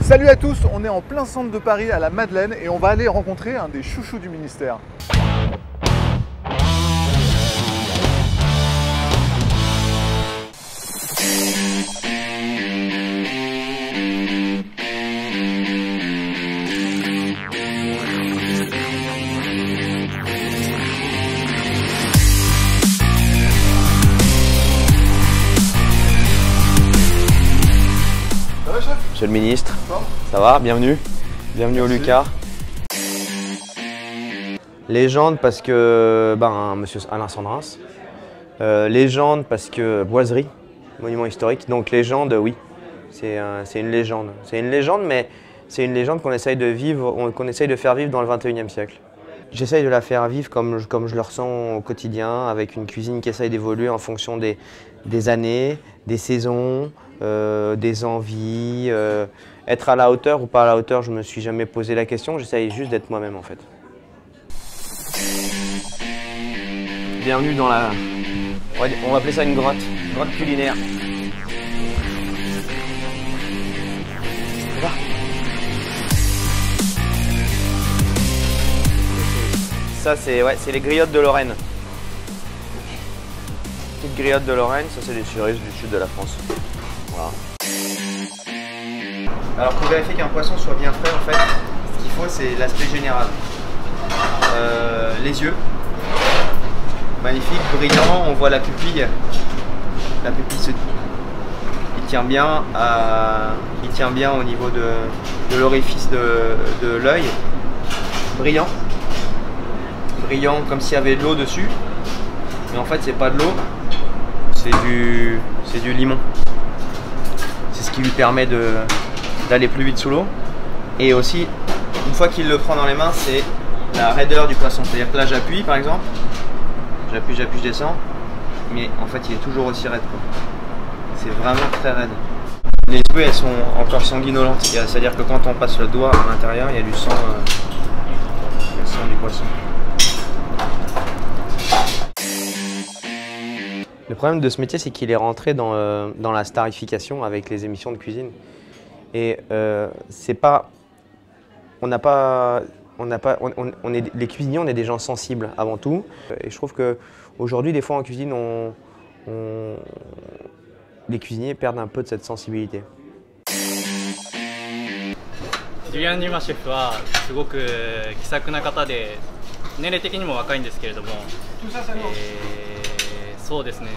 Salut à tous, on est en plein centre de Paris à la Madeleine et on va aller rencontrer un des chouchous du ministère. Monsieur le ministre, ça va? Bienvenue. Bienvenue au Lucas. Légende parce que, monsieur Alain Sandrins. Légende parce que boiserie, monument historique. Donc légende, oui, c'est une légende. C'est une légende, mais c'est une légende qu'on essaye de vivre, qu'on essaye de faire vivre dans le 21e siècle. J'essaye de la faire vivre comme je le ressens au quotidien, avec une cuisine qui essaye d'évoluer en fonction des années, des saisons, des envies. Être à la hauteur ou pas à la hauteur, je ne me suis jamais posé la question, j'essaye juste d'être moi-même en fait. Bienvenue dans la... On va appeler ça une grotte culinaire. Ça c'est les griottes de Lorraine. Petites griottes de Lorraine, ça c'est des cerises du sud de la France. Voilà. Alors pour vérifier qu'un poisson soit bien frais, en fait, ce qu'il faut c'est l'aspect général. Les yeux, magnifique, brillant, on voit la pupille. La pupille il tient bien au niveau de l'orifice de l'œil. Brillant. Brillant comme s'il y avait de l'eau dessus. Mais en fait c'est pas de l'eau, c'est du limon. C'est ce qui lui permet d'aller plus vite sous l'eau. Et aussi, une fois qu'il le prend dans les mains, c'est la raideur du poisson. C'est-à-dire que là j'appuie par exemple, j'appuie, je descends, mais en fait il est toujours aussi raide. C'est vraiment très raide. Les yeux elles sont encore sanguinolentes, c'est-à-dire que quand on passe le doigt à l'intérieur, il y a du sang, le sang du poisson. Le problème de ce métier, c'est qu'il est rentré dans la starification avec les émissions de cuisine. Et c'est pas, les cuisiniers, on est des gens sensibles avant tout. Et je trouve qu'aujourd'hui, des fois en cuisine, les cuisiniers perdent un peu de cette sensibilité. ジュリアン・リマシェフはすごく気さくな方で、年齢的にも若いんですけれども、そうですね、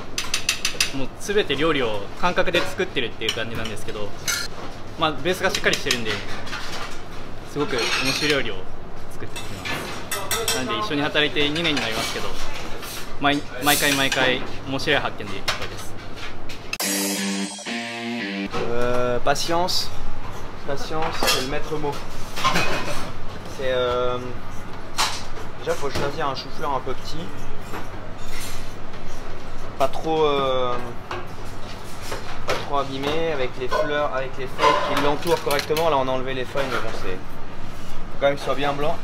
もう全て料理を感覚で作ってるっていう感じなんですけど、ベースがしっかりしてるんで、すごく面白い料理を作っています。なので一緒に働いて2年になりますけど、毎回面白い発見でいっぱいです。Patience, c'est le maître mot. C'est déjà faut choisir un chou-fleur un peu petit, pas trop abîmé, avec les fleurs, avec les feuilles qui l'entourent correctement. Là on a enlevé les feuilles, mais bon c'est faut quand même qu'il soit bien blanc.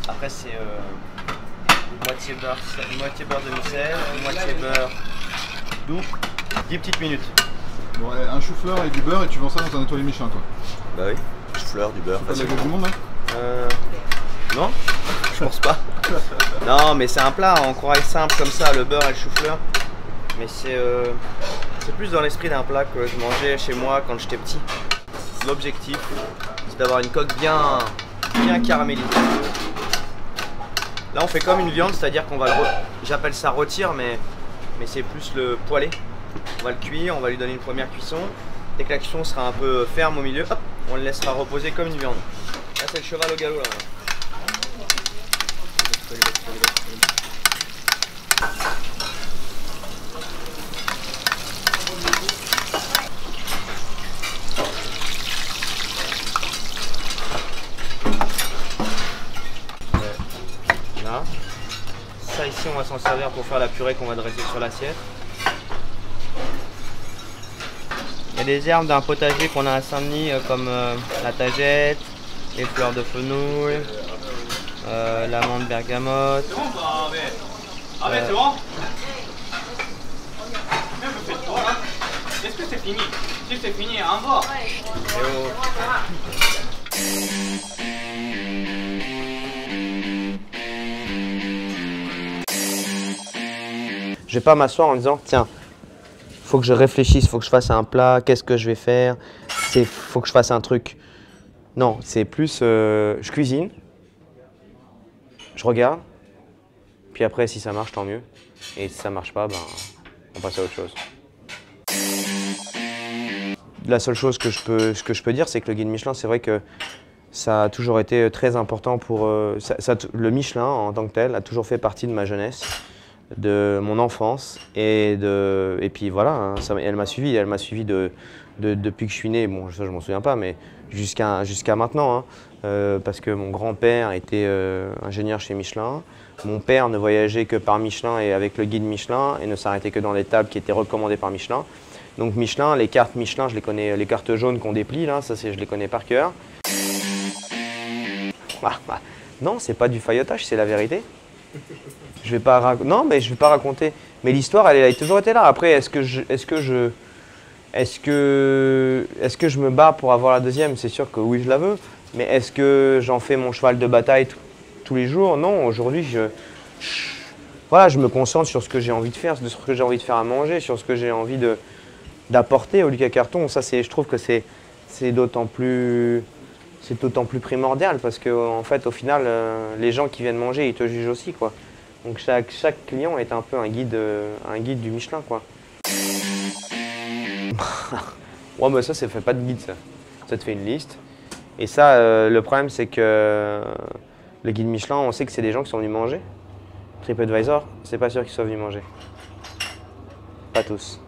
Après c'est moitié beurre demi-sel, moitié beurre doux, 10 petites minutes. Bon, un chou-fleur et du beurre et tu vends ça dans un étoilé Michelin toi? Bah oui, chou-fleur, du beurre. C'est pas de la gueule du monde là? Non, je pense pas. Non, mais c'est un plat, on croirait simple comme ça, le beurre et le chou-fleur. Mais c'est plus dans l'esprit d'un plat que je mangeais chez moi quand j'étais petit. L'objectif, c'est d'avoir une coque bien caramélisée. Là, on fait comme une viande, c'est-à-dire qu'on va j'appelle ça rôtir, mais c'est plus le poêler. On va le cuire, on va lui donner une première cuisson. Dès que la cuisson sera un peu ferme au milieu, hop, on le laissera reposer comme une viande. Là, c'est le cheval au galop là. Là. Ça ici, on va s'en servir pour faire la purée qu'on va dresser sur l'assiette. Il y a des herbes d'un potager qu'on a à Saint-Denis comme la tagette, les fleurs de fenouil, l'amande bergamote. C'est bon? Est-ce que c'est fini? Si c'est fini, envoie. Je vais pas m'asseoir en disant, tiens, faut que je réfléchisse, faut que je fasse un plat, qu'est-ce que je vais faire, faut que je fasse un truc. Non, c'est plus, je cuisine, je regarde, puis après, si ça marche, tant mieux. Et si ça marche pas, ben, on passe à autre chose. La seule chose que je peux dire, c'est que le guide Michelin, c'est vrai que ça a toujours été très important pour… le Michelin, en tant que tel, a toujours fait partie de ma jeunesse, de mon enfance. Et puis voilà, hein, elle m'a suivi depuis que je suis né. Bon, ça, je m'en souviens pas, mais jusqu'à maintenant. Hein, parce que mon grand-père était ingénieur chez Michelin. Mon père ne voyageait que par Michelin et avec le guide Michelin et ne s'arrêtait que dans les tables qui étaient recommandées par Michelin. Donc Michelin, les cartes Michelin, je les connais, les cartes jaunes qu'on déplie, là, ça, je les connais par cœur. Non, c'est pas du faillotage, c'est la vérité. Je vais pas non, mais je vais pas raconter. Mais l'histoire, elle a toujours été là. Après, est-ce que je me bats pour avoir la deuxième? C'est sûr que oui, je la veux. Mais est-ce que j'en fais mon cheval de bataille tous les jours? Non, aujourd'hui, voilà, je me concentre sur ce que j'ai envie de faire, sur ce que j'ai envie de faire à manger, sur ce que j'ai envie d'apporter au Lucas Carton. Ça, je trouve que c'est d'autant plus primordial parce que en fait, au final, les gens qui viennent manger, ils te jugent aussi, quoi. Donc chaque client est un peu un guide du Michelin, quoi. Ouais, mais ça fait pas de guide, ça. Ça te fait une liste. Et ça, le problème, c'est que le guide Michelin, on sait que c'est des gens qui sont venus manger. TripAdvisor, c'est pas sûr qu'ils soient venus manger. Pas tous.